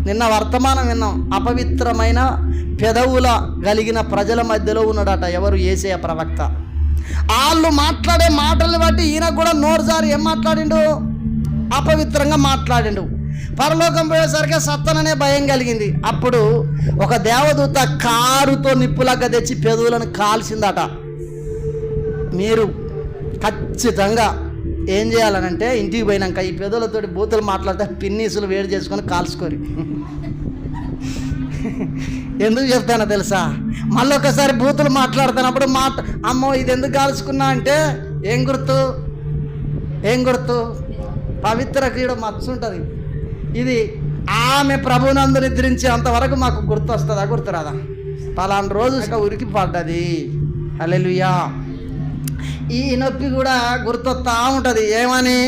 నిన్న వర్తమానం విన్నాం. అపవిత్రమైన పెదవుల కలిగిన ప్రజల మధ్యలో ఉన్నాడట. ఎవరు? యేసయ్య ప్రవక్త. వాళ్ళు మాట్లాడే మాటలను బట్టి ఈయన కూడా నోరుజారి ఏం మాట్లాడిండు? అపవిత్రంగా మాట్లాడిండు. పరలోకం పోయేసరికి సత్తననే భయం కలిగింది. అప్పుడు ఒక దేవదూత కారుతో నిప్పులాగా తెచ్చి పెదవులను కాల్చిందట. మీరు ఖచ్చితంగా ఏం చేయాలనంటే ఇంటికి పోయినాక ఈ పెదవులతోటి బూతులు మాట్లాడితే పిన్నీసులు వేడి చేసుకొని కాల్చుకోరి. ఎందుకు చెప్తానో తెలుసా? మళ్ళీ ఒకసారి బూతులు మాట్లాడుతున్నప్పుడు అమ్మో ఇది ఎందుకు కాల్చుకున్నా అంటే ఏం గుర్తు? పవిత్ర క్రీడ మచ్చ ఉంటుంది. ఇది ఆమె ప్రభునందు నిద్రించే అంతవరకు మాకు గుర్తు వస్తుందా? గుర్తురాదా? పలానా రోజు ఉరికి పడ్డది. హల్లెలూయా. ఈ నొప్పి కూడా గుర్తొస్తా ఉంటుంది. ఏమని?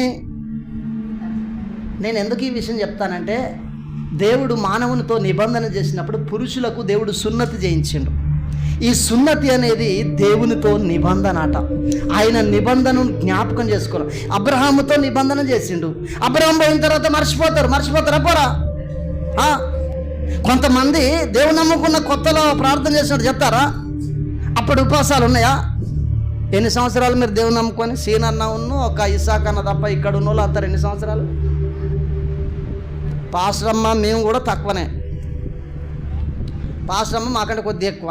నేను ఎందుకు ఈ విషయం చెప్తానంటే, దేవుడు మానవునితో నిబంధన చేసినప్పుడు పురుషులకు దేవుడు సున్నతి చేయించిండు. ఈ సున్నతి అనేది దేవునితో నిబంధన అట. ఆయన నిబంధనను జ్ఞాపకం చేసుకోవాలి. అబ్రహాముతో నిబంధన చేసిండు. అబ్రహాం పోయిన తర్వాత మర్చిపోతారా పోరా? కొంతమంది దేవుని నమ్ముకున్న కొత్తలో ప్రార్థన చేసినట్టు చెప్తారా? అప్పుడు ఉపవాసాలు ఉన్నాయా? ఎన్ని సంవత్సరాలు మీరు దేవుని నమ్ముకొని? సీనన్న ఒక ఇసాక్ అన్న తప్ప ఇక్కడ ఉన్న వాళ్ళు అంటారు. ఎన్ని సంవత్సరాలు? పాస్టరమ్మ మేము కూడా తక్కువనే. పాస్టరమ్మ మాకంటే కొద్దిగా ఎక్కువ.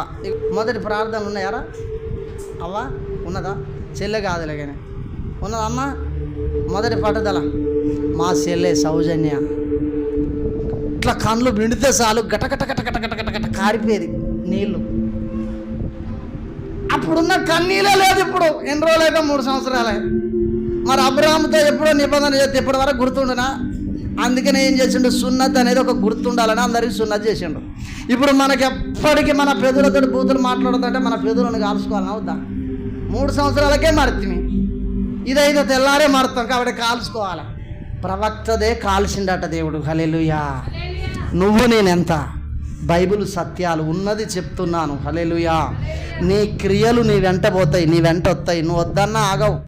మొదటి ప్రార్థన ఉన్నాయారా? అవ్వ ఉన్నదా? చెల్లె కాదులే కానీ ఉన్నదా? అమ్మ మొదటి పట్టుదల మా చెల్లె సౌజన్య. ఇట్లా కళ్ళు నిండితే చాలు గట కారిపోయేది నీళ్ళు. అప్పుడున్న కన్నీళ్ళే లేదు ఇప్పుడు. ఎన్ని రోజులైతే 3 సంవత్సరాలే. మరి అబ్రహాముతో ఎప్పుడో నిబంధన చేస్తే ఇప్పటి వరకు గుర్తుండనా? అందుకనే ఏం చేసిండు? సున్నతి అనేది ఒక గుర్తుండాలని అందరికీ సున్నతి చేసిండు. ఇప్పుడు మనకి ఎప్పటికీ మన పెదవులతో బూతులు మాట్లాడుతుంటే మన పెదవులను కాల్చుకోవాలని అవుద్దా? 3 సంవత్సరాలకే మరితిమి. ఇదైతే తెల్లారే మరుతాం కాబట్టి కాల్చుకోవాలి. ప్రవక్తదే కాల్చిండట దేవుడు. హల్లెలూయా. నువ్వు నేనెంత? బైబిల్ సత్యాలు ఉన్నది చెప్తున్నాను. హల్లెలూయా. నీ క్రియలు నీ వెంట పోతాయి, నీ వెంట వస్తాయి. నువ్వు వద్దన్నా ఆగవు.